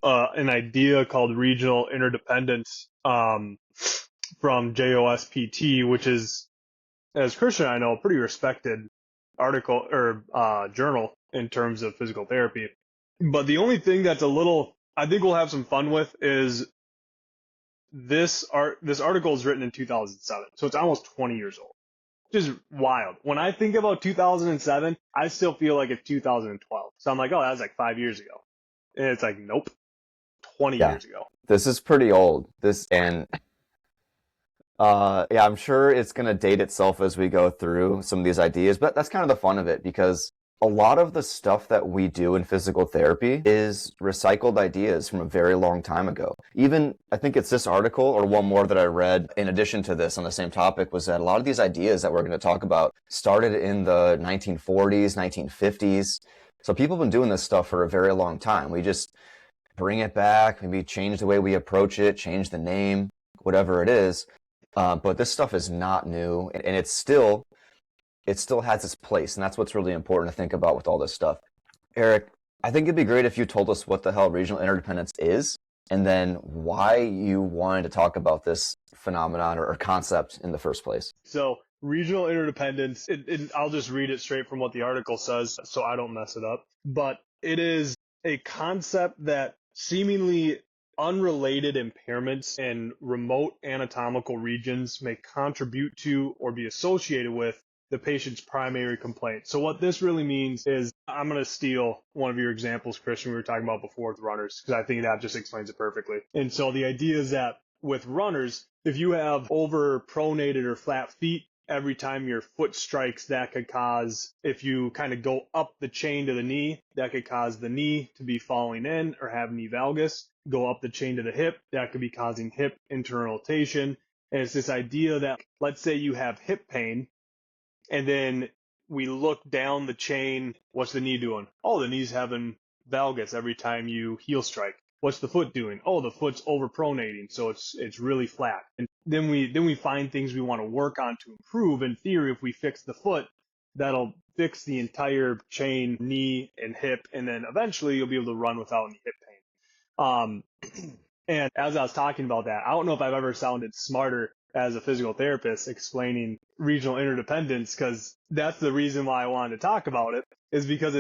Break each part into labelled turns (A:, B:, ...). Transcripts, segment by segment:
A: an idea called regional interdependence from JOSPT, which is, as Christian and I know, a pretty respected article or journal in terms of physical therapy. But the only thing that's I think we'll have some fun with is this article is written in 2007, so it's almost 20 years old, which is wild. When I think about 2007, I still feel like it's 2012. So I'm like, oh, that was like 5 years ago. And it's like, nope, 20
B: Yeah,
A: years ago.
B: this is pretty old. Yeah, I'm sure it's going to date itself as we go through some of these ideas, but that's kind of the fun of it because a lot of the stuff that we do in physical therapy is recycled ideas from a very long time ago. Even, I think it's this article or one more that I read in addition to this on the same topic was that a lot of these ideas that we're going to talk about started in the 1940s, 1950s. So people have been doing this stuff for a very long time. We just bring it back, maybe change the way we approach it, change the name, whatever it is. But this stuff is not new, and it still has its place, and that's what's really important to think about with all this stuff. Eric, I think it'd be great if you told us what the hell regional interdependence is, and then why you wanted to talk about this phenomenon or concept in the first place.
A: So regional interdependence, I'll just read it straight from what the article says so I don't mess it up. But it is a concept that seemingly unrelated impairments in remote anatomical regions may contribute to or be associated with the patient's primary complaint. So what this really means is, I'm going to steal one of your examples, Christian, we were talking about before with runners, because I think that just explains it perfectly. And so the idea is that with runners, if you have over-pronated or flat feet, every time your foot strikes, that could cause, if you kind of go up the chain to the knee, that could cause the knee to be falling in or have knee valgus. Go up the chain to the hip, that could be causing hip internal rotation. And it's this idea that, let's say you have hip pain, and then we look down the chain, what's the knee doing? Oh, the knee's having valgus every time you heel strike. What's the foot doing? Oh, the foot's overpronating, so it's really flat. And then we find things we want to work on to improve. In theory, if we fix the foot, that'll fix the entire chain, knee and hip, and then eventually you'll be able to run without any hip pain. And as I was talking about that, I don't know if I've ever sounded smarter as a physical therapist explaining regional interdependence, because that's the reason why I wanted to talk about it, is because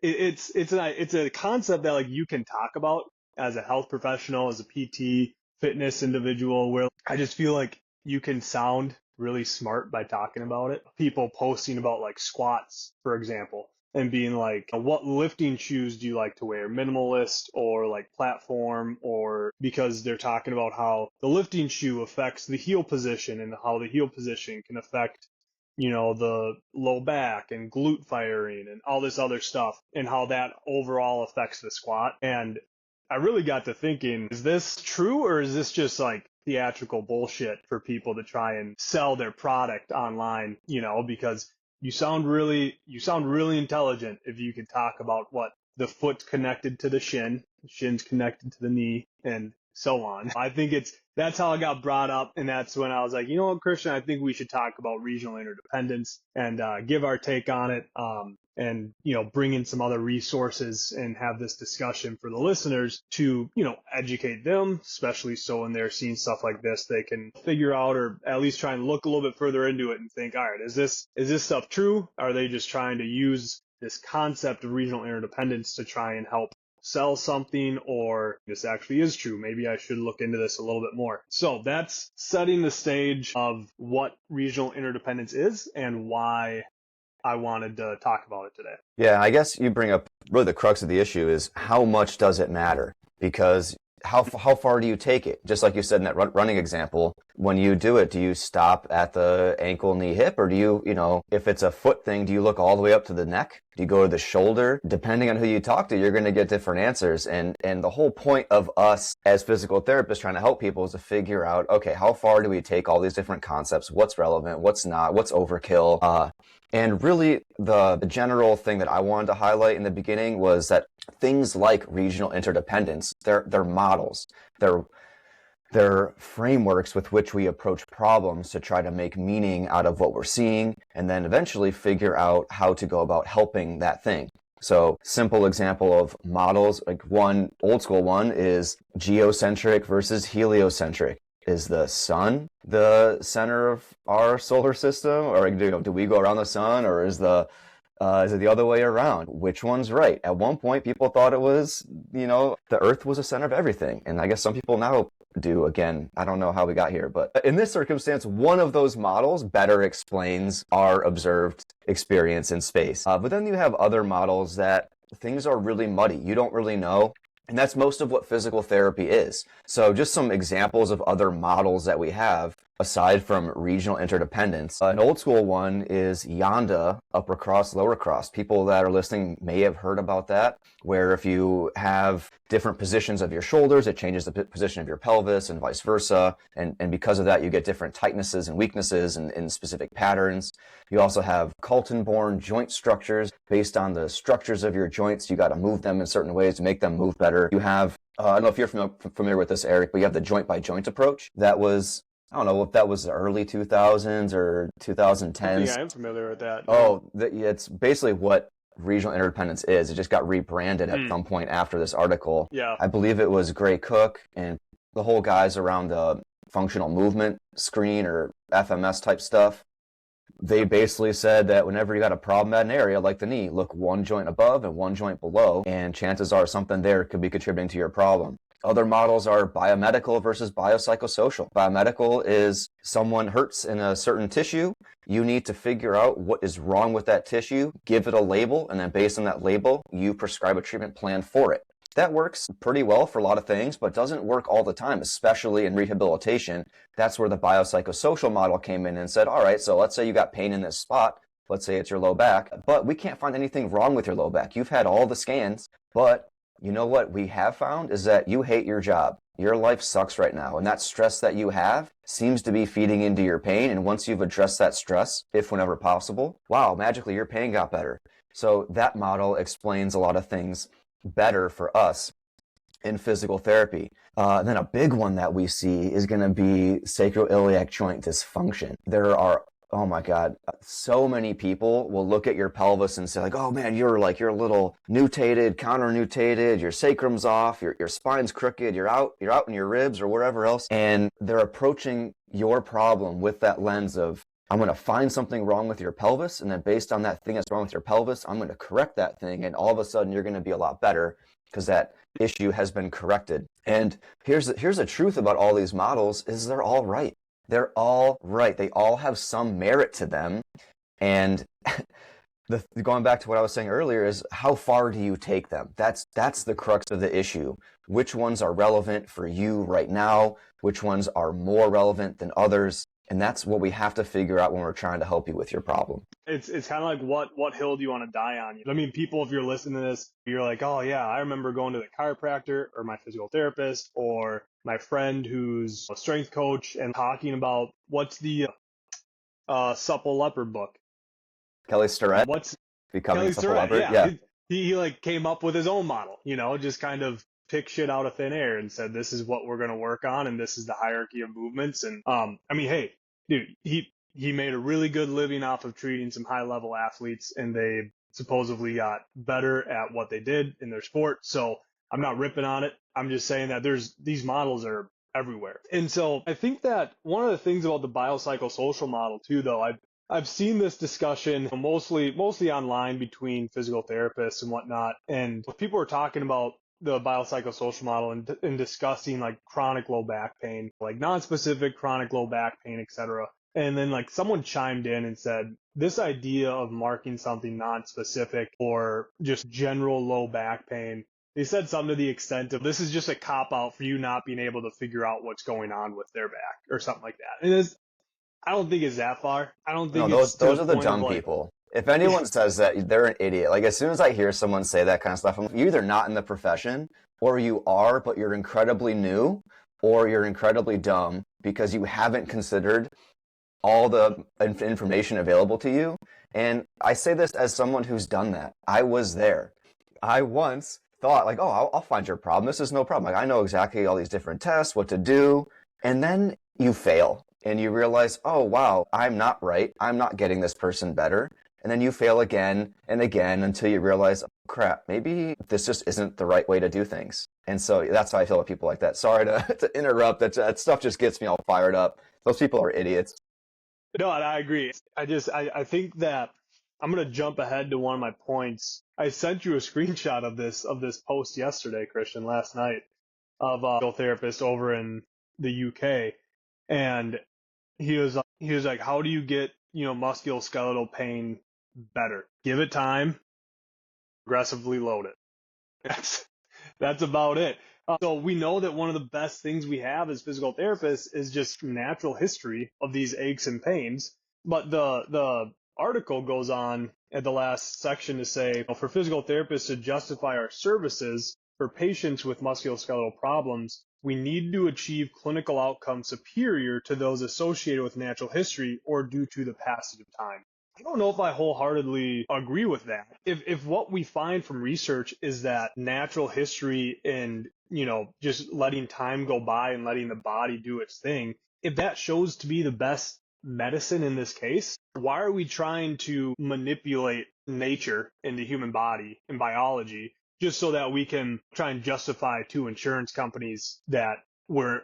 A: it's a concept that like you can talk about as a health professional, as a PT, fitness individual, where I just feel like you can sound really smart by talking about it. People posting about like squats, for example, and being like, what lifting shoes do you like to wear? Minimalist or like platform, or because they're talking about how the lifting shoe affects the heel position and how the heel position can affect, the low back and glute firing and all this other stuff, and how that overall affects the squat. And I really got to thinking, is this true or is this just like theatrical bullshit for people to try and sell their product online, because you sound really intelligent if you can talk about what the foot's connected to the shin's connected to the knee, and so on. I think that's how I got brought up, and that's when I was like, you know what, Christian, I think we should talk about regional interdependence and give our take on it, and bring in some other resources and have this discussion for the listeners to educate them, especially so when they're seeing stuff like this, they can figure out, or at least try and look a little bit further into it and think, all right, is this stuff true? Are they just trying to use this concept of regional interdependence to try and help sell something, or this actually is true? Maybe I should look into this a little bit more. So that's setting the stage of what regional interdependence is and why I wanted to talk about it today.
B: Yeah, I guess you bring up really the crux of the issue is how much does it matter? Because how far do you take it? Just like you said in that running example, when you do it, do you stop at the ankle, knee, hip, or do you, if it's a foot thing, do you look all the way up to the neck? Do you go to the shoulder? Depending on who you talk to, you're going to get different answers. And the whole point of us as physical therapists trying to help people is to figure out, okay, how far do we take all these different concepts? What's relevant? What's not? What's overkill? And really, the general thing that I wanted to highlight in the beginning was that things like regional interdependence, they're models. They're frameworks with which we approach problems to try to make meaning out of what we're seeing, and then eventually figure out how to go about helping that thing. So simple example of models, like one old school one is geocentric versus heliocentric. Is the sun the center of our solar system, or do we go around the sun, or is it the other way around? Which one's right? At one point, people thought it was, the Earth was the center of everything, and I guess some people now do. Again, I don't know how we got here, but in this circumstance, one of those models better explains our observed experience in space. But then you have other models that things are really muddy. You don't really know. And that's most of what physical therapy is. So just some examples of other models that we have, aside from regional interdependence. An old school one is Yanda, upper cross, lower cross. People that are listening may have heard about that, where if you have different positions of your shoulders, it changes the position of your pelvis and vice versa. And because of that, you get different tightnesses and weaknesses in specific patterns. You also have Colton-born joint structures. Based on the structures of your joints, you got to move them in certain ways to make them move better. You have, I don't know if you're familiar with this, Eric, but you have the joint by joint approach. That was, I don't know if that was the early 2000s or 2010s.
A: Yeah, I'm familiar with that.
B: It's basically what regional interdependence is. It just got rebranded at some point after this article.
A: Yeah.
B: I believe it was Gray Cook and the whole guys around the functional movement screen or FMS type stuff. They basically said that whenever you got a problem at an area like the knee, look one joint above and one joint below, and chances are something there could be contributing to your problem. Other models are biomedical versus biopsychosocial. Biomedical is someone hurts in a certain tissue. You need to figure out what is wrong with that tissue, give it a label, and then based on that label, you prescribe a treatment plan for it. That works pretty well for a lot of things, but doesn't work all the time, especially in rehabilitation. That's where the biopsychosocial model came in and said, all right, so let's say you got pain in this spot. Let's say it's your low back, but we can't find anything wrong with your low back. You've had all the scans, but you know what we have found is that you hate your job. Your life sucks right now, and that stress that you have seems to be feeding into your pain, and once you've addressed that stress, if whenever possible, wow, magically your pain got better. So that model explains a lot of things better for us in physical therapy. Then a big one that we see is going to be sacroiliac joint dysfunction. There are, oh my God, so many people will look at your pelvis and say like, oh man, you're a little nutated, counter-nutated, your sacrum's off, your spine's crooked, you're out in your ribs or wherever else. And they're approaching your problem with that lens of, I'm going to find something wrong with your pelvis, and then based on that thing that's wrong with your pelvis, I'm going to correct that thing, and all of a sudden you're going to be a lot better because that issue has been corrected. And here's the truth about all these models is they're all right. They're all right. They all have some merit to them. And going back to what I was saying earlier is how far do you take them? That's the crux of the issue. Which ones are relevant for you right now? Which ones are more relevant than others? And that's what we have to figure out when we're trying to help you with your problem.
A: It's kind of like what hill do you want to die on? I mean, people, if you're listening to this, you're like, oh yeah, I remember going to the chiropractor or my physical therapist or my friend who's a strength coach and talking about what's the supple leopard book.
B: Kelly Starrett.
A: What's
B: Becoming
A: Kelly
B: Supple
A: Starrett?
B: Leopard?
A: Yeah. He like came up with his own model, just kind of pick shit out of thin air and said, this is what we're going to work on. And this is the hierarchy of movements. And, I mean, hey, dude, he made a really good living off of treating some high level athletes, and they supposedly got better at what they did in their sport. So I'm not ripping on it. I'm just saying that these models are everywhere. And so I think that one of the things about the biopsychosocial model too, though, I've seen this discussion mostly online between physical therapists and whatnot. And people are talking about the biopsychosocial model and discussing like chronic low back pain, like non-specific chronic low back pain, etc. And then like someone chimed in and said, this idea of marking something non-specific or just general low back pain, they said something to the extent of, this is just a cop-out for you not being able to figure out what's going on with their back or something like that. And I don't think it's that far. I don't think
B: those are the dumb people. If anyone says that, they're an idiot. Like, as soon as I hear someone say that kind of stuff, you're either not in the profession, or you are, but you're incredibly new, or you're incredibly dumb because you haven't considered all the information available to you. And I say this as someone who's done that. I was there. I once thought, like, oh, I'll find your problem. This is no problem. Like, I know exactly all these different tests, what to do. And then you fail. And you realize, oh, wow, I'm not right. I'm not getting this person better. And then you fail again and again until you realize, oh, crap, maybe this just isn't the right way to do things. And so that's how I feel about people like that. Sorry to interrupt. That stuff just gets me all fired up. Those people are idiots.
A: No, I agree. I think that I'm going to jump ahead to one of my points. I sent you a screenshot of this post yesterday, Christian, last night, of a therapist over in the UK. And he was like, how do you get, musculoskeletal pain better? Give it time, aggressively load it. That's about it. So we know that one of the best things we have as physical therapists is just natural history of these aches and pains. But the article goes on at the last section to say, for physical therapists to justify our services for patients with musculoskeletal problems, we need to achieve clinical outcomes superior to those associated with natural history or due to the passage of time. I don't know if I wholeheartedly agree with that. If what we find from research is that natural history and, just letting time go by and letting the body do its thing, if that shows to be the best medicine in this case, why are we trying to manipulate nature in the human body and biology just so that we can try and justify to insurance companies that we're,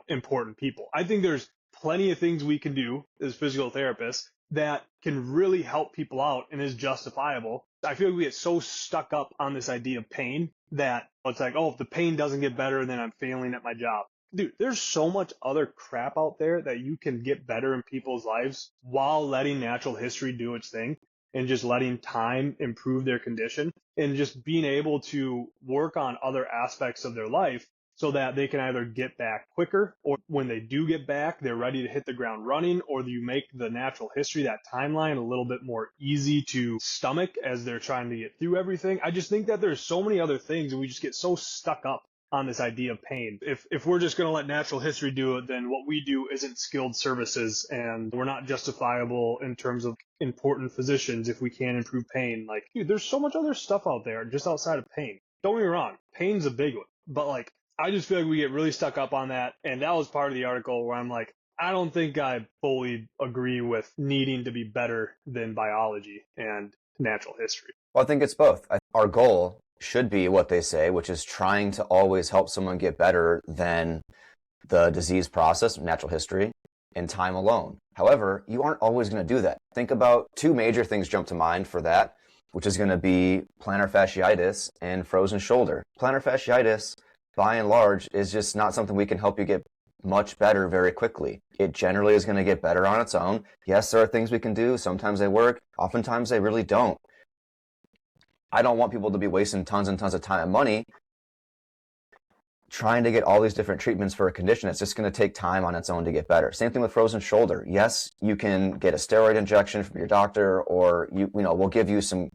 A: important people? I think there's plenty of things we can do as physical therapists that can really help people out and is justifiable. I feel like we get so stuck up on this idea of pain that it's like, oh, if the pain doesn't get better, then I'm failing at my job. Dude, there's so much other crap out there that you can get better in people's lives while letting natural history do its thing and just letting time improve their condition and just being able to work on other aspects of their life so that they can either get back quicker, or when they do get back, they're ready to hit the ground running, or you make the natural history, that timeline, a little bit more easy to stomach as they're trying to get through everything. I just think that there's so many other things, and we just get so stuck up on this idea of pain. If we're just going to let natural history do it, then what we do isn't skilled services, and we're not justifiable in terms of important physicians if we can't improve pain. Like, dude, there's so much other stuff out there just outside of pain. Don't get me wrong, pain's a big one, but like, I just feel like we get really stuck up on that. And that was part of the article where I'm like, I don't think I fully agree with needing to be better than biology and natural history.
B: Well, I think it's both. Our goal should be what they say, which is trying to always help someone get better than the disease process, natural history, and time alone. However, you aren't always going to do that. Think about two major things jump to mind for that, which is going to be plantar fasciitis and frozen shoulder. Plantar fasciitis, by and large, is just not something we can help you get much better very quickly. It generally is going to get better on its own. Yes, there are things we can do. Sometimes they work. Oftentimes they really don't. I don't want people to be wasting tons and tons of time and money trying to get all these different treatments for a condition. It's just going to take time on its own to get better. Same thing with frozen shoulder. Yes, you can get a steroid injection from your doctor, or we'll give you some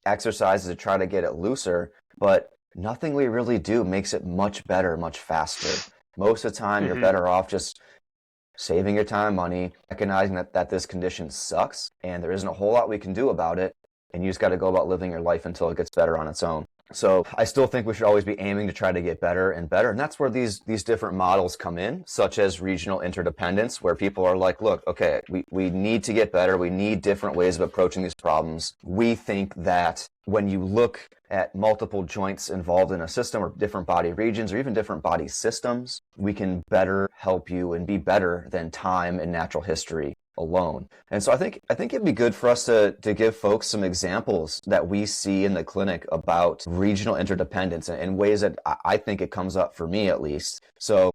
B: exercises to try to get it looser, but nothing we really do makes it much better, much faster. Most of the time, you're better off just saving your time and money, recognizing that this condition sucks and there isn't a whole lot we can do about it, and you just got to go about living your life until it gets better on its own. So I still think we should always be aiming to try to get better and better. And that's where these different models come in, such as regional interdependence, where people are like, look, okay, we need to get better. We need different ways of approaching these problems. We think that when you look at multiple joints involved in a system, or different body regions, or even different body systems, we can better help you and be better than time and natural history alone. And so I think it'd be good for us to give folks some examples that we see in the clinic about regional interdependence and ways that I think it comes up for me, at least. So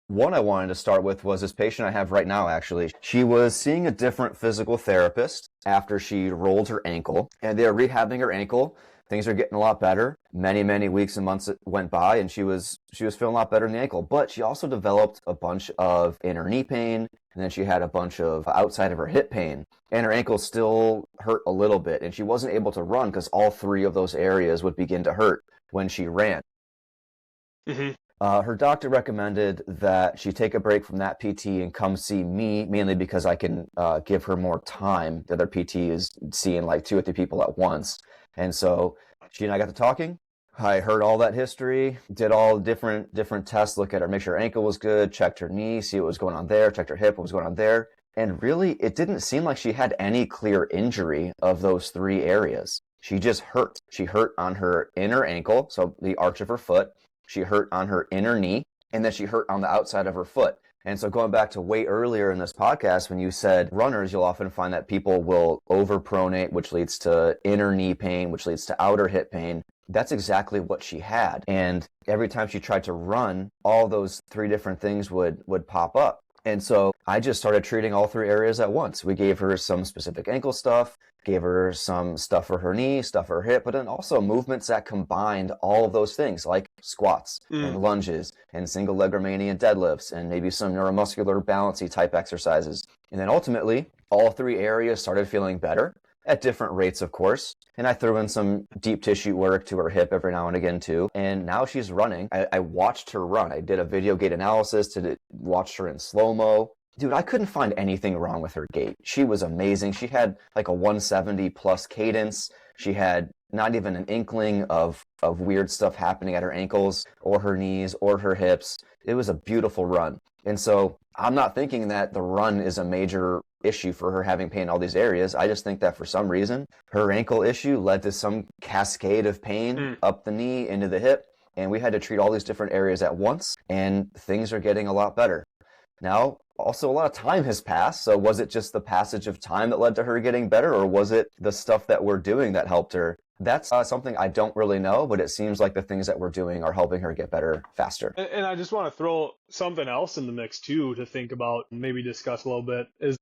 B: one I wanted to start with was this patient I have right now, actually. She was seeing a different physical therapist after she rolled her ankle, and they were rehabbing her ankle. Things are getting a lot better. Many, many weeks and months went by, and she was feeling a lot better in the ankle. But she also developed a bunch of inner knee pain, and then she had a bunch of outside of her hip pain. And her ankle still hurt a little bit, and she wasn't able to run because all three of those areas would begin to hurt when she ran. Her doctor recommended that she take a break from that PT and come see me, mainly because I can give her more time. The other PT is seeing like 2 or 3 people at once. And so she and I got to talking. I heard all that history, did all different tests, look at her, make sure her ankle was good, checked her knee, see what was going on there, checked her hip, what was going on there. And really, it didn't seem like she had any clear injury of those 3 areas. She just hurt. She hurt on her inner ankle, so the arch of her foot. She hurt on her inner knee, and then she hurt on the outside of her foot. And so going back to way earlier in this podcast, when you said runners, you'll often find that people will overpronate, which leads to inner knee pain, which leads to outer hip pain. That's exactly what she had. And every time she tried to run, all those 3 different things would pop up. And so I just started treating all 3 areas at once. We gave her some specific ankle stuff, gave her some stuff for her knee, stuff for her hip, but then also movements that combined all of those things, like squats and lunges and single leg Romanian deadlifts and maybe some neuromuscular balancy type exercises. And then ultimately, all 3 areas started feeling better at different rates, of course. And I threw in some deep tissue work to her hip every now and again too. And now she's running. I watched her run. I did a video gait analysis to watch her in slow-mo. Dude, I couldn't find anything wrong with her gait. She was amazing. She had like a 170 plus cadence. She had not even an inkling of weird stuff happening at her ankles or her knees or her hips. It was a beautiful run. And so I'm not thinking that the run is a major issue for her having pain in all these areas. I just think that for some reason, her ankle issue led to some cascade of pain up the knee, into the hip, and we had to treat all these different areas at once, and things are getting a lot better. Now, also a lot of time has passed, so was it just the passage of time that led to her getting better, or was it the stuff that we're doing that helped her? That's something I don't really know, but it seems like the things that we're doing are helping her get better faster.
A: And I just want to throw something else in the mix too to think about, maybe discuss a little bit, is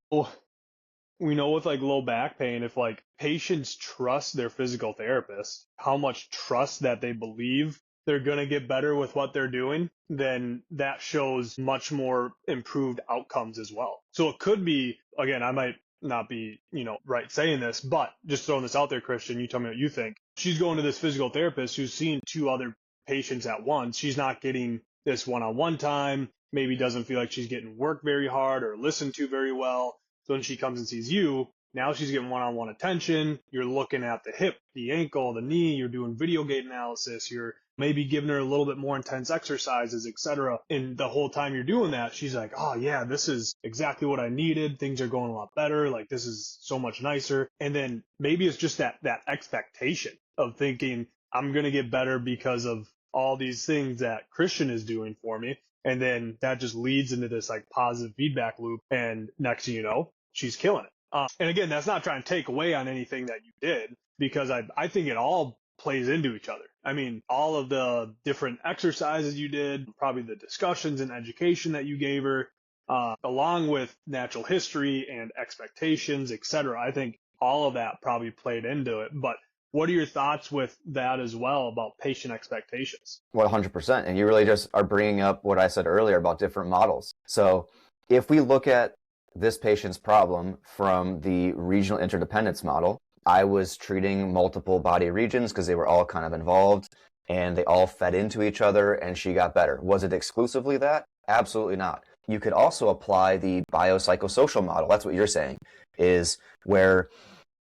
A: we know with like low back pain, if like patients trust their physical therapist, how much trust that they believe they're going to get better with what they're doing, then that shows much more improved outcomes as well. So it could be, again, I might not be, right saying this, but just throwing this out there, Christian, you tell me what you think. She's going to this physical therapist who's seeing 2 other patients at once. She's not getting this one-on-one time, maybe doesn't feel like she's getting worked very hard or listened to very well. So when she comes and sees you, now she's getting one-on-one attention. You're looking at the hip, the ankle, the knee. You're doing video gait analysis. You're maybe giving her a little bit more intense exercises, etc. And the whole time you're doing that, she's like, oh yeah, this is exactly what I needed. Things are going a lot better. Like, this is so much nicer. And then maybe it's just that expectation of thinking, I'm going to get better because of all these things that Christian is doing for me. And then that just leads into this like positive feedback loop. And next thing you know, she's killing it. And again, that's not trying to take away on anything that you did, because I think it all plays into each other. I mean, all of the different exercises you did, probably the discussions and education that you gave her, along with natural history and expectations, etc. I think all of that probably played into it. But what are your thoughts with that as well about patient expectations?
B: 100%. And you really just are bringing up what I said earlier about different models. So if we look at this patient's problem from the regional interdependence model, I was treating multiple body regions because they were all kind of involved and they all fed into each other, and she got better. Was it exclusively that? Absolutely not. You could also apply the biopsychosocial model. That's what you're saying, is where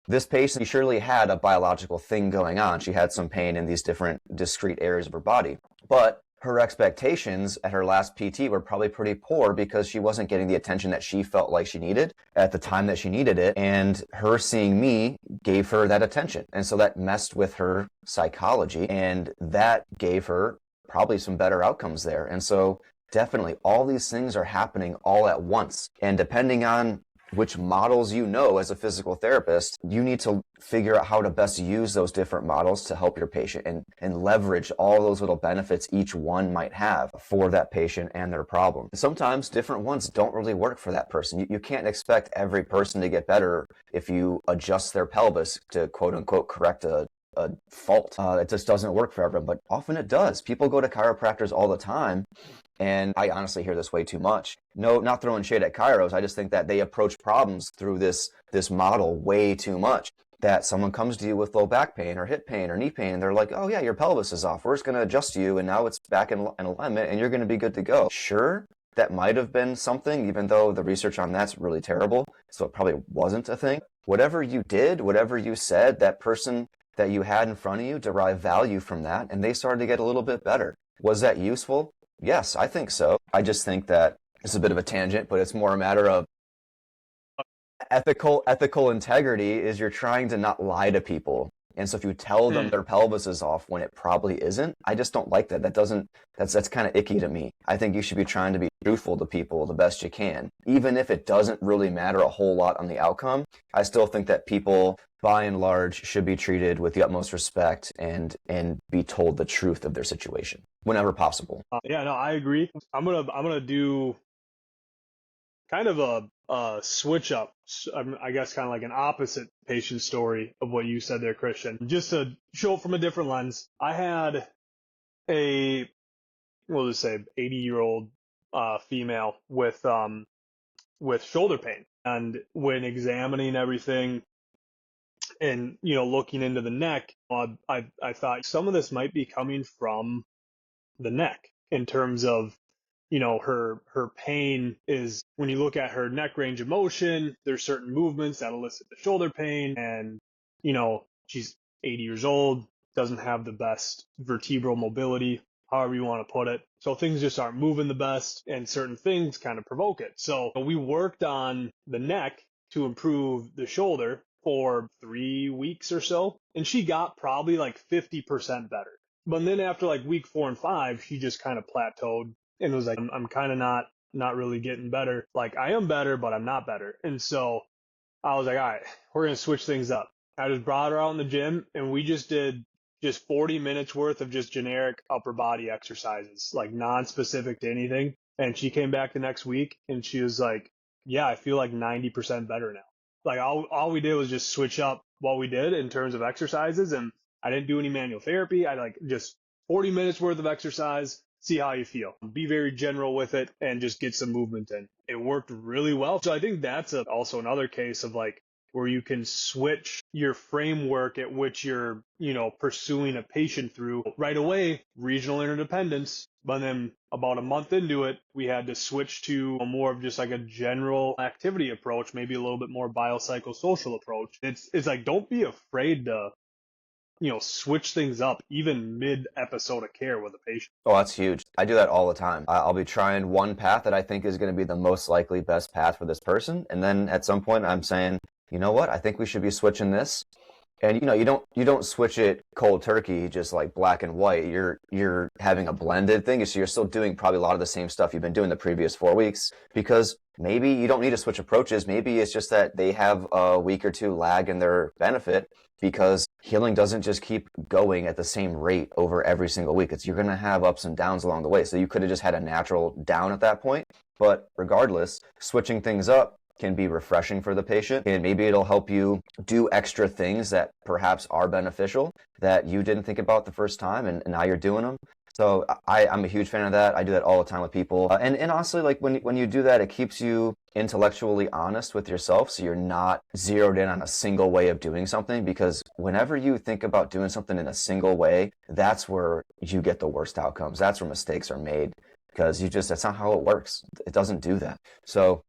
B: this patient surely had a biological thing going on. She had some pain in these different discrete areas of her body, but her expectations at her last PT were probably pretty poor because she wasn't getting the attention that she felt like she needed at the time that she needed it. And her seeing me gave her that attention. And so that messed with her psychology, and that gave her probably some better outcomes there. And so definitely all these things are happening all at once. And depending on which models you know as a physical therapist, you need to figure out how to best use those different models to help your patient and leverage all those little benefits each one might have for that patient and their problem. Sometimes different ones don't really work for that person. You can't expect every person to get better if you adjust their pelvis to quote unquote correct a fault. It just doesn't work for everyone, but often it does. People go to chiropractors all the time, and I honestly hear this way too much. No, not throwing shade at chiros. I just think that they approach problems through this model way too much. That someone comes to you with low back pain or hip pain or knee pain, and they're like, oh yeah, your pelvis is off. We're just going to adjust you, and now it's back in alignment, and you're going to be good to go. Sure, that might have been something, even though the research on that's really terrible, so it probably wasn't a thing. Whatever you did, whatever you said, that person that you had in front of you derived value from that, and they started to get a little bit better. Was that useful? Yes, I think so. I just think that it's a bit of a tangent, but it's more a matter of ethical integrity is you're trying to not lie to people. And so if you tell them their pelvis is off when it probably isn't, I just don't like that. That's kind of icky to me. I think you should be trying to be truthful to people the best you can. Even if it doesn't really matter a whole lot on the outcome, I still think that people, by and large, should be treated with the utmost respect and be told the truth of their situation whenever possible.
A: Yeah, no, I agree. I'm gonna do kind of a switch up, I guess kind of like an opposite patient story of what you said there, Christian. Just to show it from a different lens, I had we'll just say 80-year-old female with shoulder pain. And when examining everything and, looking into the neck, I thought some of this might be coming from the neck in terms of, her pain is, when you look at her neck range of motion, there's certain movements that elicit the shoulder pain. And, she's 80 years old, doesn't have the best vertebral mobility, however you want to put it. So things just aren't moving the best, and certain things kind of provoke it. So we worked on the neck to improve the shoulder for 3 weeks or so, and she got probably like 50% better. But then after like week 4 and 5, she just kind of plateaued and was like, I'm kind of not really getting better. Like, I am better, but I'm not better. And so I was like, all right, we're going to switch things up. I just brought her out in the gym, and we just did 40 minutes worth of just generic upper body exercises, like non-specific to anything. And she came back the next week and she was like, yeah, I feel like 90% better now. Like all we did was just switch up what we did in terms of exercises, and I didn't do any manual therapy. I like just 40 minutes worth of exercise, see how you feel. Be very general with it and just get some movement in. It worked really well. So I think that's also another case of like where you can switch your framework at which you're, pursuing a patient through right away, regional interdependence. But then about a month into it, we had to switch to a more of just like a general activity approach, maybe a little bit more biopsychosocial approach. It's like, don't be afraid to, switch things up even mid episode of care with a patient.
B: Oh, that's huge. I do that all the time. I'll be trying one path that I think is going to be the most likely best path for this person. And then at some point I'm saying, you know what? I think we should be switching this. And you don't switch it cold turkey, just like black and white. You're having a blended thing. So you're still doing probably a lot of the same stuff you've been doing the previous 4 weeks, because maybe you don't need to switch approaches. Maybe it's just that they have a week or two lag in their benefit, because healing doesn't just keep going at the same rate over every single week. You're going to have ups and downs along the way. So you could have just had a natural down at that point. But regardless, switching things up can be refreshing for the patient, and maybe it'll help you do extra things that perhaps are beneficial that you didn't think about the first time, and now you're doing them. So I'm a huge fan of that. I do that all the time with people. And honestly, like when you do that, it keeps you intellectually honest with yourself. So you're not zeroed in on a single way of doing something, because whenever you think about doing something in a single way, that's where you get the worst outcomes. That's where mistakes are made, because that's not how it works. It doesn't do that. So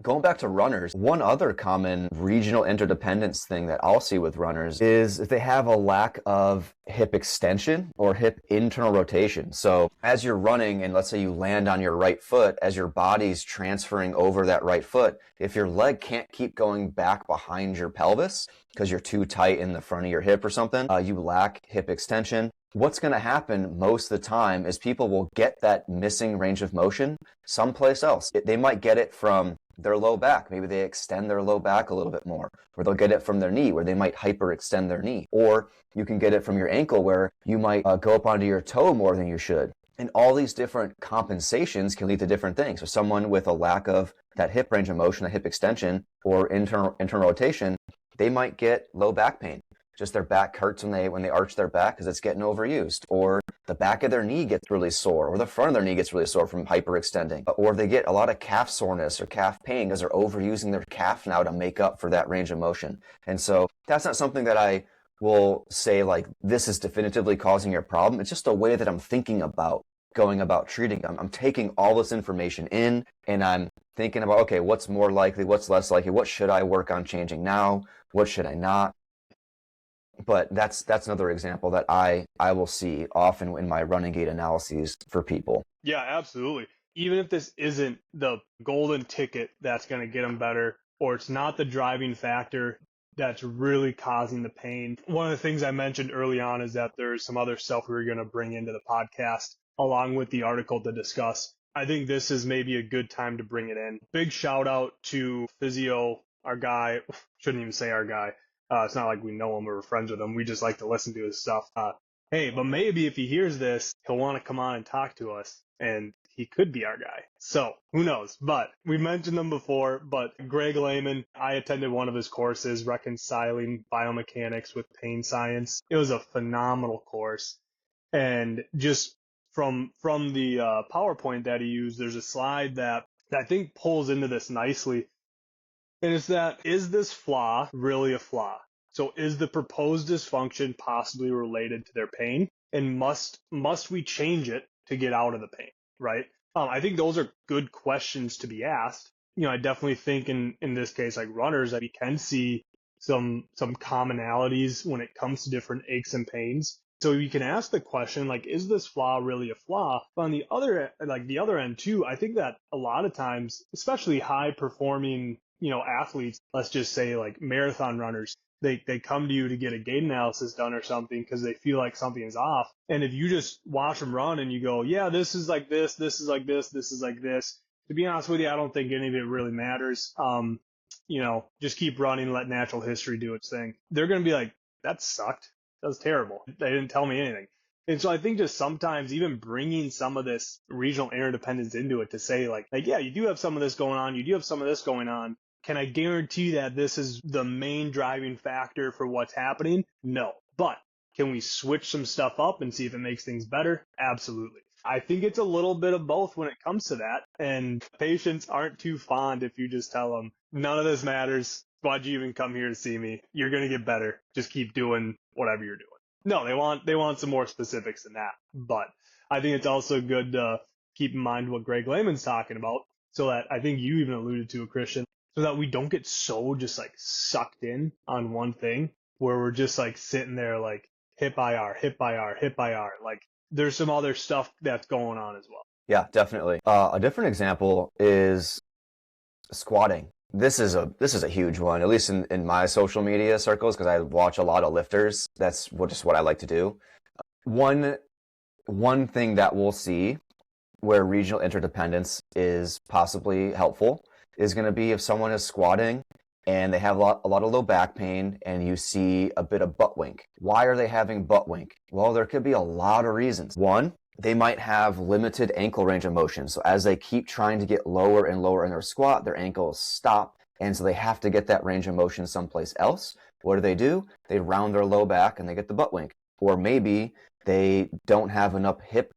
B: going back to runners, one other common regional interdependence thing that I'll see with runners is if they have a lack of hip extension or hip internal rotation. So as you're running, and let's say you land on your right foot, as your body's transferring over that right foot, if your leg can't keep going back behind your pelvis because you're too tight in the front of your hip or something, you lack hip extension. What's going to happen most of the time is people will get that missing range of motion someplace else. They might get it from their low back. Maybe they extend their low back a little bit more, or they'll get it from their knee, where they might hyperextend their knee, or you can get it from your ankle, where you might go up onto your toe more than you should. And all these different compensations can lead to different things. So someone with a lack of that hip range of motion, a hip extension, or internal rotation, they might get low back pain. Just their back hurts when they arch their back because it's getting overused, or the back of their knee gets really sore, or the front of their knee gets really sore from hyperextending, or they get a lot of calf soreness or calf pain because they're overusing their calf now to make up for that range of motion. And so that's not something that I will say like this is definitively causing your problem. It's just a way that I'm thinking about going about treating them. I'm taking all this information in, and I'm thinking about, okay, what's more likely, what's less likely, what should I work on changing now, what should I not? But that's another example that I will see often in my running gait analyses for people.
A: Yeah, absolutely. Even if this isn't the golden ticket that's going to get them better, or it's not the driving factor that's really causing the pain. One of the things I mentioned early on is that there's some other stuff we were going to bring into the podcast along with the article to discuss. I think this is maybe a good time to bring it in. Big shout out to Physio, our guy. Shouldn't even say our guy. It's not like we know him or we're friends with him. We just like to listen to his stuff. Hey, but maybe if he hears this, he'll want to come on and talk to us, and he could be our guy. So who knows? But we mentioned them before, but Greg Lehman, I attended one of his courses, Reconciling Biomechanics with Pain Science. It was a phenomenal course. And just from the PowerPoint that he used, there's a slide that I think pulls into this nicely. And it's that, is this flaw really a flaw? So is the proposed dysfunction possibly related to their pain? And must we change it to get out of the pain, right? I think those are good questions to be asked. I definitely think in this case, like runners, that we can see some commonalities when it comes to different aches and pains. So you can ask the question, like, is this flaw really a flaw? But on the other end too, I think that a lot of times, especially high performing, athletes, let's just say like marathon runners, they come to you to get a gait analysis done or something because they feel like something is off. And if you just watch them run and you go, yeah, this is like this, this is like this, this is like this, to be honest with you, I don't think any of it really matters. Just keep running, let natural history do its thing. They're going to be like, that sucked. That was terrible. They didn't tell me anything. And so I think just sometimes even bringing some of this regional interdependence into it to say like, yeah, you do have some of this going on. You do have some of this going on. Can I guarantee that this is the main driving factor for what's happening? No. But can we switch some stuff up and see if it makes things better? Absolutely. I think it's a little bit of both when it comes to that. And patients aren't too fond if you just tell them, none of this matters. Why'd you even come here to see me? You're going to get better. Just keep doing whatever you're doing. No, they want some more specifics than that. But I think it's also good to keep in mind what Greg Lehman's talking about. So that I think you even alluded to it, Christian, so that we don't get so just like sucked in on one thing where we're just like sitting there like hip IR, hip IR, hip IR. Like there's some other stuff that's going on as well.
B: Yeah, definitely. A different example is squatting. This is a huge one, at least in my social media circles, because I watch a lot of lifters. That's just what I like to do. One thing that we'll see where regional interdependence is possibly helpful is going to be if someone is squatting and they have a lot of low back pain and you see a bit of butt wink. Why are they having butt wink? Well, there could be a lot of reasons. One, they might have limited ankle range of motion. So as they keep trying to get lower and lower in their squat, their ankles stop. And so they have to get that range of motion someplace else. What do? They round their low back and they get the butt wink. Or maybe they don't have enough hip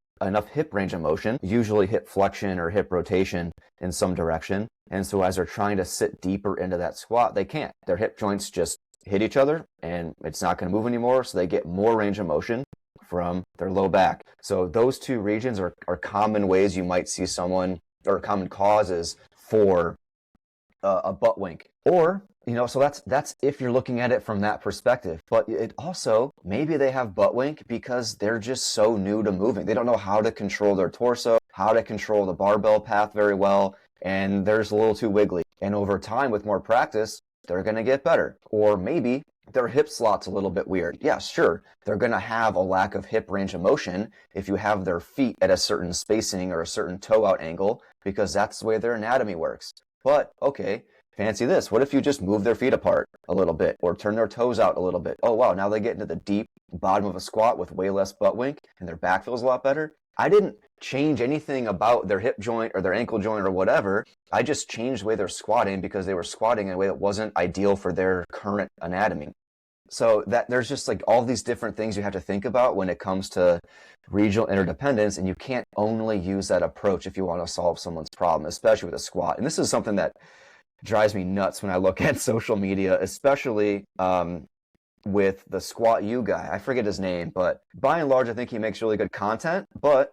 B: range of motion, usually hip flexion or hip rotation in some direction. And so as they're trying to sit deeper into that squat, they can't. Their hip joints just hit each other and it's not going to move anymore. So they get more range of motion from their low back. So those two regions are common ways you might see someone, or common causes for a butt wink. Or, so that's if you're looking at it from that perspective. But it also, maybe they have butt wink because they're just so new to moving. They don't know how to control their torso, how to control the barbell path very well, and they're just a little too wiggly. And over time, with more practice, they're going to get better. Or maybe their hip slot's a little bit weird. Yeah, sure, they're going to have a lack of hip range of motion if you have their feet at a certain spacing or a certain toe out angle, because that's the way their anatomy works. But, okay, fancy this. What if you just move their feet apart a little bit or turn their toes out a little bit? Oh, wow, now they get into the deep bottom of a squat with way less butt wink and their back feels a lot better. I didn't change anything about their hip joint or their ankle joint or whatever. I just changed the way they're squatting because they were squatting in a way that wasn't ideal for their current anatomy. So that there's just like all these different things you have to think about when it comes to regional interdependence, and you can't only use that approach if you want to solve someone's problem, especially with a squat. And this is something that drives me nuts when I look at social media, especially with the Squat U guy. I forget his name, but by and large, I think he makes really good content, but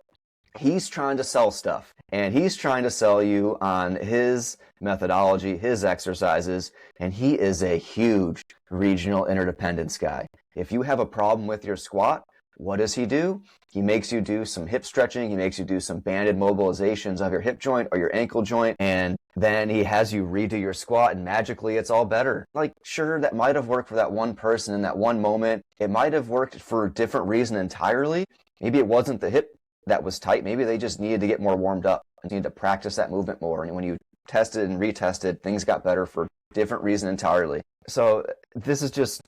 B: he's trying to sell stuff, and he's trying to sell you on his methodology, his exercises, and he is a huge regional interdependence guy. If you have a problem with your squat, What does he do? He makes you do some hip stretching. He makes you do some banded mobilizations of your hip joint or your ankle joint. And then he has you redo your squat and magically it's all better. Like, sure, that might have worked for that one person in that one moment. It might have worked for a different reason entirely. Maybe it wasn't the hip that was tight. Maybe they just needed to get more warmed up and needed to practice that movement more. And when you tested and retested, things got better for a different reason entirely. So this is just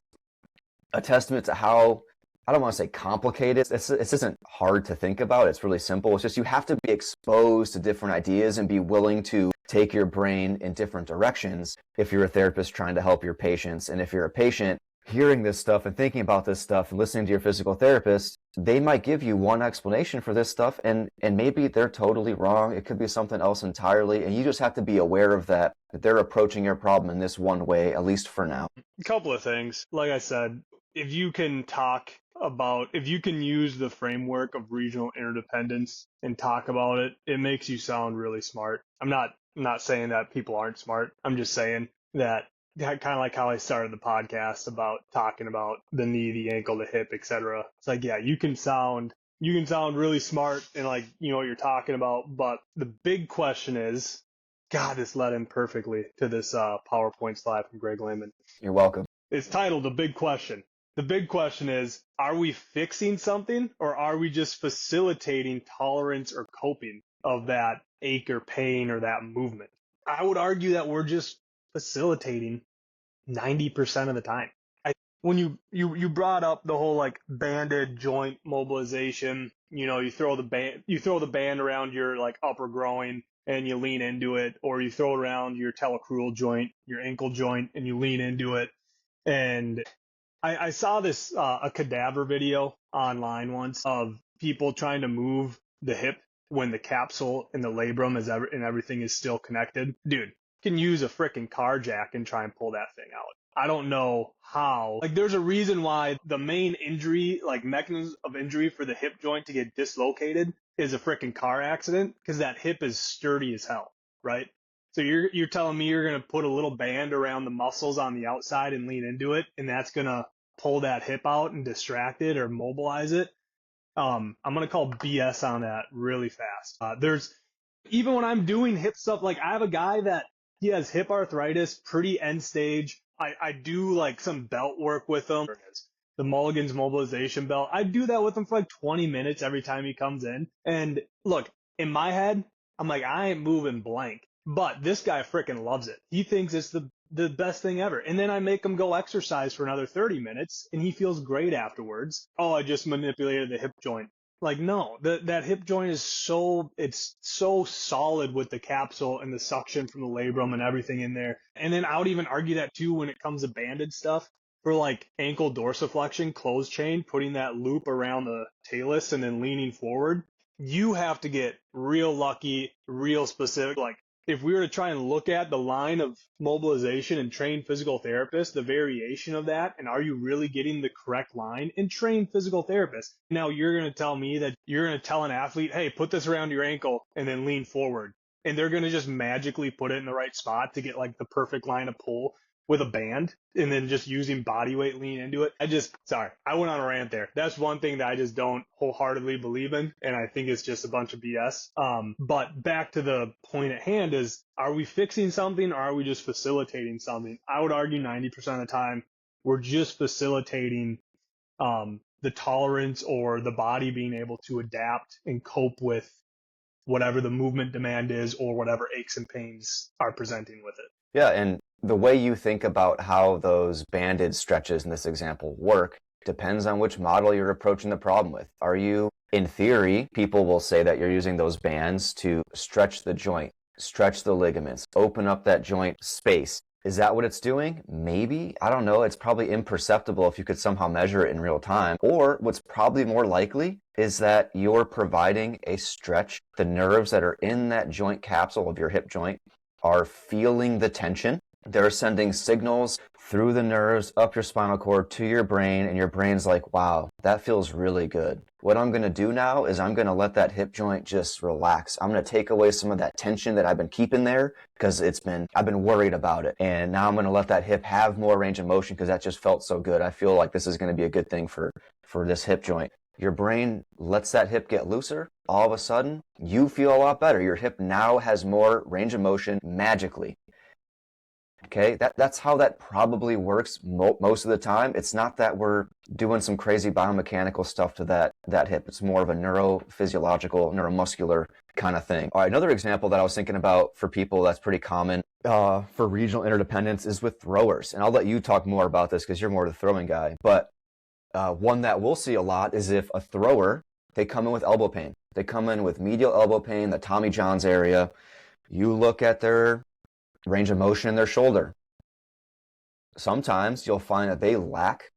B: a testament to how, I don't want to say complicated. This isn't hard to think about. It's really simple. It's just you have to be exposed to different ideas and be willing to take your brain in different directions if you're a therapist trying to help your patients. And if you're a patient hearing this stuff and thinking about this stuff and listening to your physical therapist, they might give you one explanation for this stuff and maybe they're totally wrong. It could be something else entirely. And you just have to be aware of that they're approaching your problem in this one way, at least for now.
A: A couple of things. Like I said, if you can use the framework of regional interdependence and talk about it, it makes you sound really smart. I'm not saying that people aren't smart. I'm just saying that kind of like how I started the podcast about talking about the knee, the ankle, the hip, etc. It's like, yeah, you can sound really smart and like, you know what you're talking about. But the big question is, God, this led in perfectly to this PowerPoint slide from Greg Lehman.
B: You're welcome.
A: It's titled The Big Question. The big question is, are we fixing something or are we just facilitating tolerance or coping of that ache or pain or that movement? I would argue that we're just facilitating 90% of the time. When you brought up the whole like banded joint mobilization, you know, you throw the band around your like upper groin and you lean into it, or you throw around your talocrural joint, your ankle joint, and you lean into it. And I saw this a cadaver video online once of people trying to move the hip when the capsule and the labrum and everything is still connected. Dude, you can use a freaking car jack and try and pull that thing out. I don't know how. Like, there's a reason why the main injury, like mechanism of injury for the hip joint to get dislocated is a freaking car accident, because that hip is sturdy as hell, right? So you're telling me you're going to put a little band around the muscles on the outside and lean into it, and that's going to pull that hip out and distract it or mobilize it? I'm going to call BS on that really fast. Even when I'm doing hip stuff, like I have a guy that he has hip arthritis, pretty end stage. I do like some belt work with him. The Mulligan's mobilization belt. I do that with him for like 20 minutes every time he comes in. And look, in my head, I'm like, I ain't moving blank. But this guy freaking loves it. He thinks it's the best thing ever. And then I make him go exercise for another 30 minutes and he feels great afterwards. Oh, I just manipulated the hip joint. Like, no, that hip joint is so solid with the capsule and the suction from the labrum and everything in there. And then I would even argue that too when it comes to banded stuff. For like ankle dorsiflexion, closed chain, putting that loop around the talus and then leaning forward, you have to get real lucky, real specific. Like, if we were to try and look at the line of mobilization and train physical therapists, the variation of that, and are you really getting the correct line, and train physical therapists. Now you're going to tell me that you're going to tell an athlete, hey, put this around your ankle and then lean forward. And they're going to just magically put it in the right spot to get like the perfect line of pull with a band and then just using body weight lean into it. I went on a rant there. That's one thing that I just don't wholeheartedly believe in. And I think it's just a bunch of BS. But back to the point at hand is, are we fixing something or are we just facilitating something? I would argue 90% of the time we're just facilitating the tolerance or the body being able to adapt and cope with whatever the movement demand is or whatever aches and pains are presenting with it.
B: Yeah, and the way you think about how those banded stretches in this example work depends on which model you're approaching the problem with. Are you, in theory, people will say that you're using those bands to stretch the joint, stretch the ligaments, open up that joint space. Is that what it's doing? Maybe. I don't know. It's probably imperceptible if you could somehow measure it in real time. Or what's probably more likely is that you're providing a stretch. The nerves that are in that joint capsule of your hip joint are feeling the tension. They're sending signals through the nerves up your spinal cord to your brain, and your brain's like, wow, that feels really good. What I'm going to do now is I'm going to let that hip joint just relax. I'm going to take away some of that tension that I've been keeping there because I've been worried about it. And now I'm going to let that hip have more range of motion because that just felt so good. I feel like this is going to be a good thing for this hip joint. your brain lets that hip get looser. All of a sudden, you feel a lot better. Your hip now has more range of motion magically. Okay, that's how that probably works most of the time. It's not that we're doing some crazy biomechanical stuff to that hip. It's more of a neurophysiological, neuromuscular kind of thing. All right, another example that I was thinking about for people that's pretty common for regional interdependence is with throwers. And I'll let you talk more about this because you're more the throwing guy. But one that we'll see a lot is if a thrower, they come in with elbow pain. They come in with medial elbow pain, the Tommy John's area. You look at their range of motion in their shoulder. Sometimes you'll find that they lack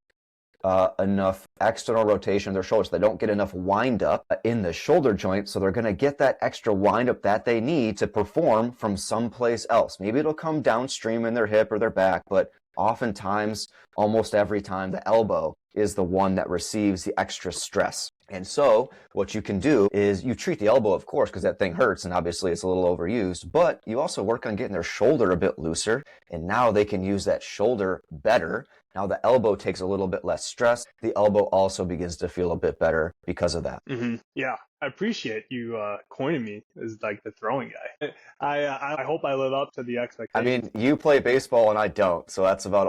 B: enough external rotation of their shoulders. They don't get enough wind up in the shoulder joint, so they're going to get that extra wind up that they need to perform from someplace else. Maybe it'll come downstream in their hip or their back, but oftentimes, almost every time, the elbow is the one that receives the extra stress. And so what you can do is you treat the elbow, of course, because that thing hurts and obviously it's a little overused, but you also work on getting their shoulder a bit looser, and now they can use that shoulder better. Now the elbow takes a little bit less stress. The elbow also begins to feel a bit better because of that.
A: Mm-hmm. Yeah, I appreciate you coining me as like the throwing guy. I hope I live up to the expectations.
B: I mean, you play baseball and I don't, so that's about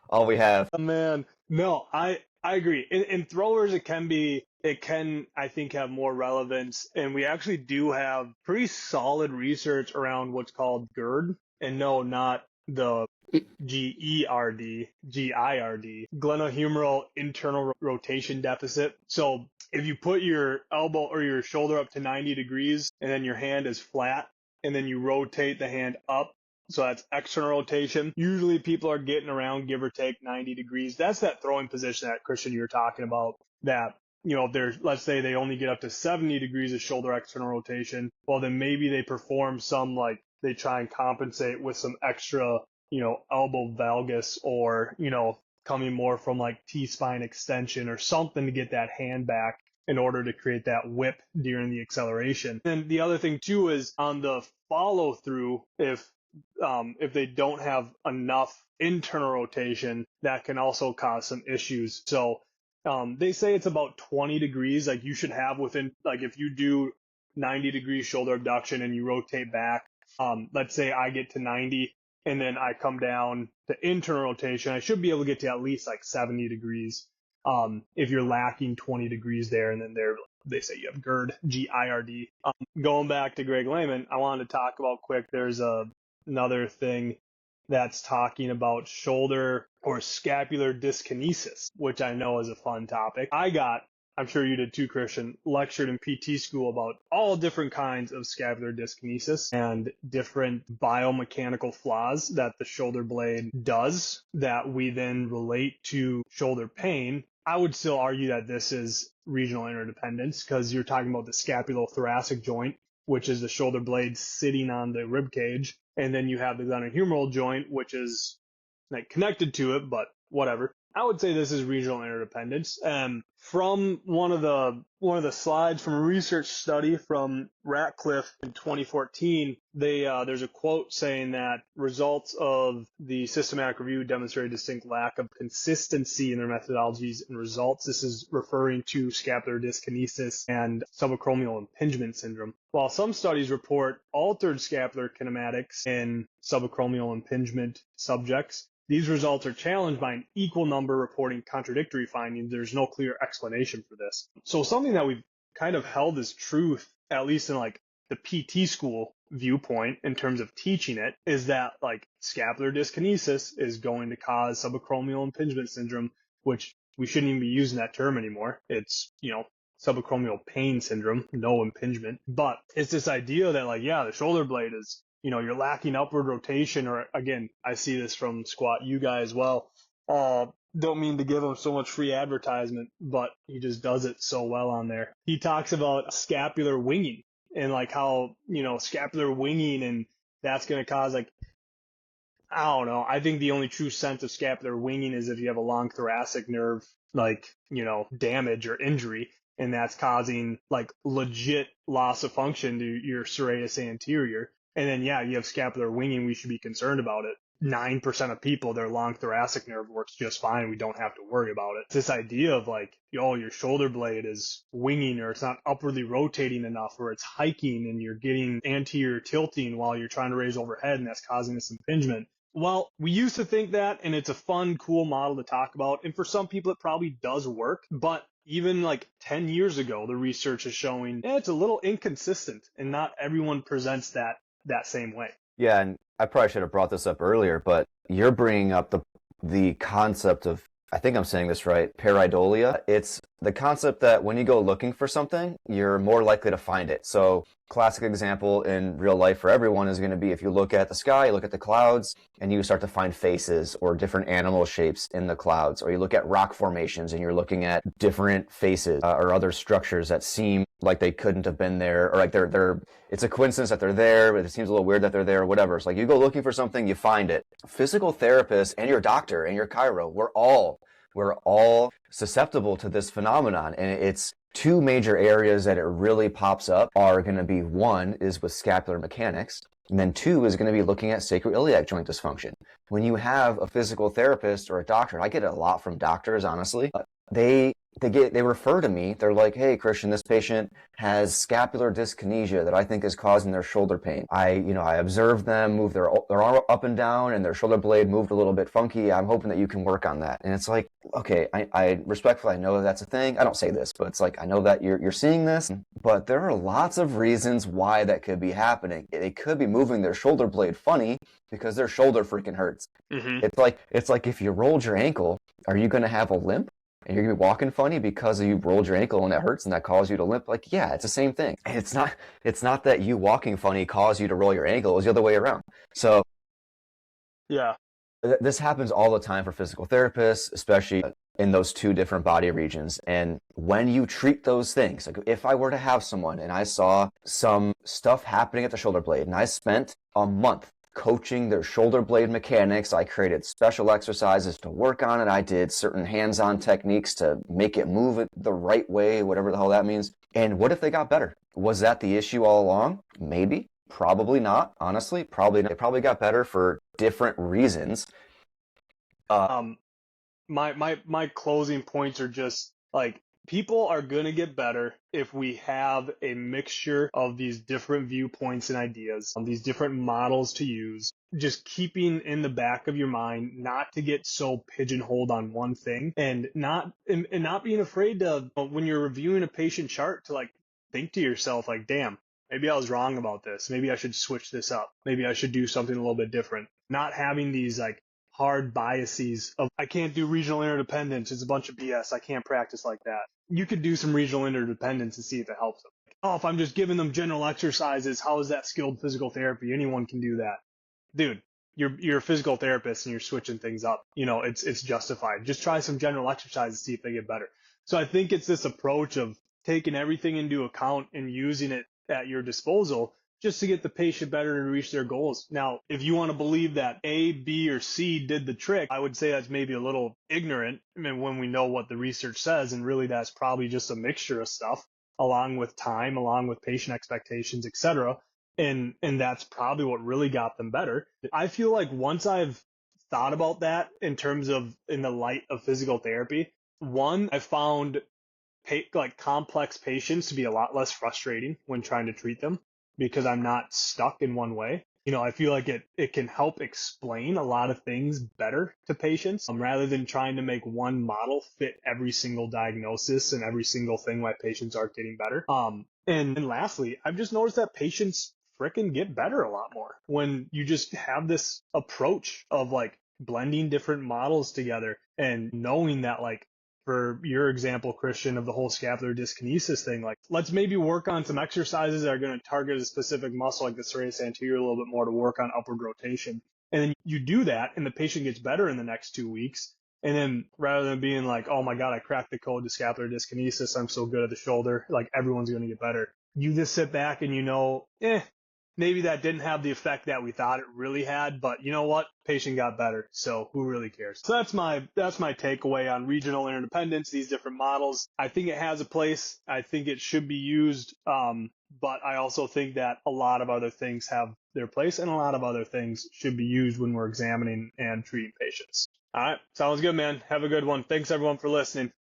B: all we have.
A: Oh, man, no, I agree. In throwers, it can, I think, have more relevance. And we actually do have pretty solid research around what's called GERD. And no, not the GERD, GIRD, glenohumeral internal rotation deficit. So if you put your elbow or your shoulder up to 90 degrees and then your hand is flat and then you rotate the hand up, so that's external rotation. Usually people are getting around, give or take, 90 degrees. That's that throwing position that, Christian, you were talking about, that, let's say they only get up to 70 degrees of shoulder external rotation. Well, then maybe they perform they try and compensate with some extra, elbow valgus or, coming more from like T-spine extension or something to get that hand back in order to create that whip during the acceleration. And the other thing too is on the follow through, if they don't have enough internal rotation, that can also cause some issues. So they say it's about 20 degrees, like you should have within, like if you do 90 degree shoulder abduction and you rotate back, let's say I get to 90 and then I come down to internal rotation, I should be able to get to at least like 70 degrees. If you're lacking 20 degrees there, and then they say you have GERD, G-I-R-D. Going back to Greg Lehman, I wanted to talk about quick, there's another thing that's talking about shoulder or scapular dyskinesis, which I know is a fun topic. I'm sure you did too, Christian, lectured in PT school about all different kinds of scapular dyskinesis and different biomechanical flaws that the shoulder blade does that we then relate to shoulder pain. I would still argue that this is regional interdependence because you're talking about the scapulothoracic joint, which is the shoulder blade sitting on the rib cage, and then you have the glenohumeral joint, which is like connected to it, but whatever. I would say this is regional interdependence. From one of the slides from a research study from Ratcliffe in 2014, there's a quote saying that results of the systematic review demonstrate a distinct lack of consistency in their methodologies and results. This is referring to scapular dyskinesis and subacromial impingement syndrome. While some studies report altered scapular kinematics in subacromial impingement subjects, these results are challenged by an equal number reporting contradictory findings. There's no clear explanation for this. So something that we've kind of held as truth, at least in like the PT school viewpoint in terms of teaching it, is that like scapular dyskinesis is going to cause subacromial impingement syndrome, which we shouldn't even be using that term anymore. It's, subacromial pain syndrome, no impingement. But it's this idea that like, yeah, the shoulder blade is, you're lacking upward rotation, or again, I see this from Squat U guy as well. Don't mean to give him so much free advertisement, but he just does it so well on there. He talks about scapular winging and like how, scapular winging, and that's going to cause like, I don't know. I think the only true sense of scapular winging is if you have a long thoracic nerve, like, damage or injury, and that's causing like legit loss of function to your serratus anterior. And then, yeah, you have scapular winging, we should be concerned about it. 9% of people, their long thoracic nerve works just fine. We don't have to worry about it. It's this idea of like, oh, your shoulder blade is winging or it's not upwardly rotating enough or it's hiking and you're getting anterior tilting while you're trying to raise overhead and that's causing this impingement. Well, we used to think that, and it's a fun, cool model to talk about. And for some people, it probably does work. But even like 10 years ago, the research is showing it's a little inconsistent and not everyone presents that same way.
B: Yeah, and I probably should have brought this up earlier, but you're bringing up the concept of, I think I'm saying this right, pareidolia. It's the concept that when you go looking for something, you're more likely to find it. So classic example in real life for everyone is going to be if you look at the sky, you look at the clouds, and you start to find faces or different animal shapes in the clouds, or you look at rock formations and you're looking at different faces or other structures that seem like they couldn't have been there, or like they're it's a coincidence that they're there, but it seems a little weird that they're there, or whatever. It's like you go looking for something, you find it. Physical therapists and your doctor and your chiro, we're all susceptible to this phenomenon, and it's two major areas that it really pops up are going to be, one is with scapular mechanics, and then two is going to be looking at sacroiliac joint dysfunction. When you have a physical therapist or a doctor, and I get it a lot from doctors, honestly, they refer to me. They're like, hey, Christian, this patient has scapular dyskinesia that I think is causing their shoulder pain. I observed them move their arm up and down and their shoulder blade moved a little bit funky. I'm hoping that you can work on that. And it's like, okay, I respectfully, I know that that's a thing. I don't say this, but it's like, I know that you're seeing this, but there are lots of reasons why that could be happening. They could be moving their shoulder blade funny because their shoulder freaking hurts.
A: Mm-hmm.
B: It's like if you rolled your ankle, are you going to have a limp? And you're going to be walking funny because you rolled your ankle and that hurts and that caused you to limp? Like, yeah, it's the same thing. And it's not that you walking funny caused you to roll your ankle. It was the other way around. So
A: yeah,
B: this happens all the time for physical therapists, especially in those two different body regions. And when you treat those things, like if I were to have someone and I saw some stuff happening at the shoulder blade and I spent a month coaching their shoulder blade mechanics, I created special exercises to work on it. I did certain hands-on techniques to make it move it the right way, whatever the hell that means. And what if they got better? Was that the issue all along? Maybe. Probably not. Honestly, probably not. They probably got better for different reasons.
A: My closing points are just like, people are going to get better if we have a mixture of these different viewpoints and ideas, these different models to use, just keeping in the back of your mind not to get so pigeonholed on one thing, and not being afraid to, when you're reviewing a patient chart, to like think to yourself like, damn, maybe I was wrong about this. Maybe I should switch this up. Maybe I should do something a little bit different. Not having these like hard biases of, I can't do regional interdependence. It's a bunch of BS. I can't practice like that. You could do some regional interdependence and see if it helps them. Oh, if I'm just giving them general exercises, how is that skilled physical therapy? Anyone can do that. Dude, you're a physical therapist and you're switching things up. It's justified. Just try some general exercises, see if they get better. So I think it's this approach of taking everything into account and using it at your disposal just to get the patient better and reach their goals. Now, if you want to believe that A, B, or C did the trick, I would say that's maybe a little ignorant. I mean, when we know what the research says, and really that's probably just a mixture of stuff, along with time, along with patient expectations, etc. And that's probably what really got them better. I feel like once I've thought about that in terms of in the light of physical therapy, one, I found like complex patients to be a lot less frustrating when trying to treat them, because I'm not stuck in one way. I feel like it can help explain a lot of things better to patients, rather than trying to make one model fit every single diagnosis and every single thing why patients aren't getting better. And lastly, I've just noticed that patients frickin' get better a lot more when you just have this approach of like blending different models together and knowing that, like, for your example, Christian, of the whole scapular dyskinesis thing, like, let's maybe work on some exercises that are going to target a specific muscle, like the serratus anterior, a little bit more to work on upward rotation. And then you do that, and the patient gets better in the next 2 weeks. And then rather than being like, oh my God, I cracked the code to scapular dyskinesis, I'm so good at the shoulder, like everyone's going to get better. You just sit back and maybe that didn't have the effect that we thought it really had, but you know what? Patient got better, so who really cares? So that's my takeaway on regional interdependence, these different models. I think it has a place. I think it should be used but I also think that a lot of other things have their place and a lot of other things should be used when we're examining and treating patients. All right. Sounds good, man. Have a good one. Thanks everyone for listening.